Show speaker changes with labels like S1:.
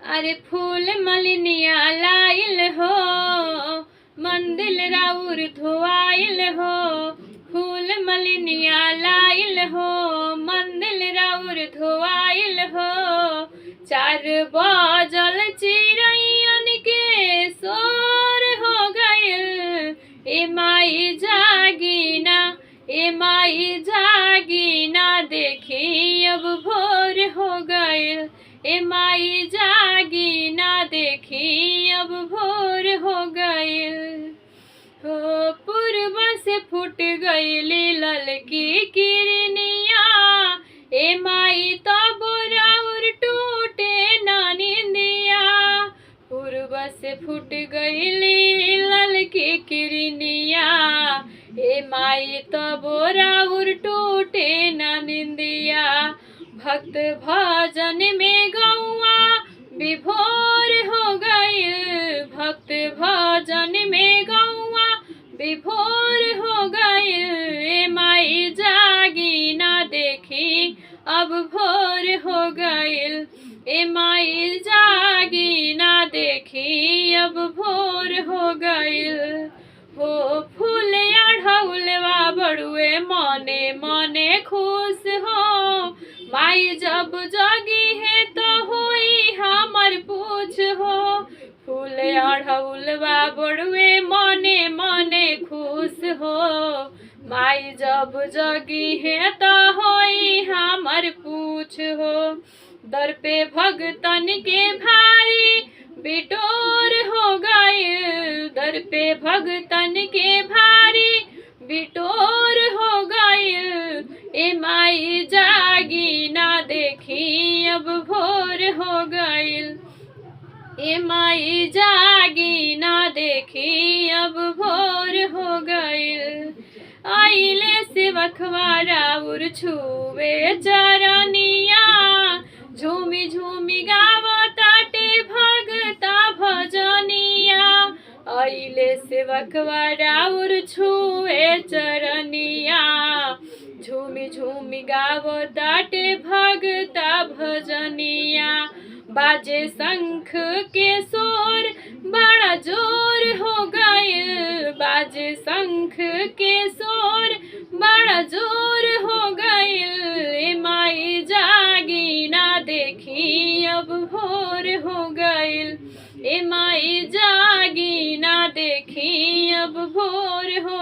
S1: अरे फूल मलिनिया लाइल हो, मंदिर राउर धोआइल हो। फूल मलिनिया लाइल हो, मंदिर राउर धोआइल हो। 4 बजल चिड़ैयन के शोर हो गइल। ए माई जागीना, ए माई जागीना, देखी अब भोर हो गइल। ए माई जागीना, देखी अब भोर हो गइल। हो पूर्व से फूट गइली ललकी किरनिया। ए माई तब राउर टूटे ना निंदिया। पूर्व से फूट गइली ललकी किरनिया। ए माई तब राउर टूटे ना निंदिया। भक्त भजन में गौआ विभोर हो गइल। भक्त भजन में गौआ विभोर हो गइल। ए माई जागीना, देखी अब भोर हो गइल। ए माई जागीना, देखी अब भोर हो गइल। हो फूल अढ़ौलवा बड़ुए मने मने खुश हो। माई जब जगी है तो हुई हमर पूछ हो। फूल अढ़ौलवा बड़ुए मने मने खुश हो। माई जब जगी है तो होई हमर पूछ हो। दर पे भगतन के भारी बिटोर हो गइल। दर पे भगतन के भारी बिटोर हो गइल। ए माई जागीना, देखी अब भोर हो गइल। ए माई जागीना, देखी अब भोर हो गइल। आइले सेवकवा राउर छुवे चरनिया। झूमी झूमी गावताटे भगता भजनिया। आइले सेवकवा राउर छुवे चरनिया। झूमी झूमी गावताटे भगता भजनिया। बाजे शंख के शोर बड़ा जोर हो गइल। बाजे शंख के शोर बड़ा जोर हो गइल। ए माई जागीना, देखी अब भोर हो गइल। ए माई जागीना, देखी अब भोर हो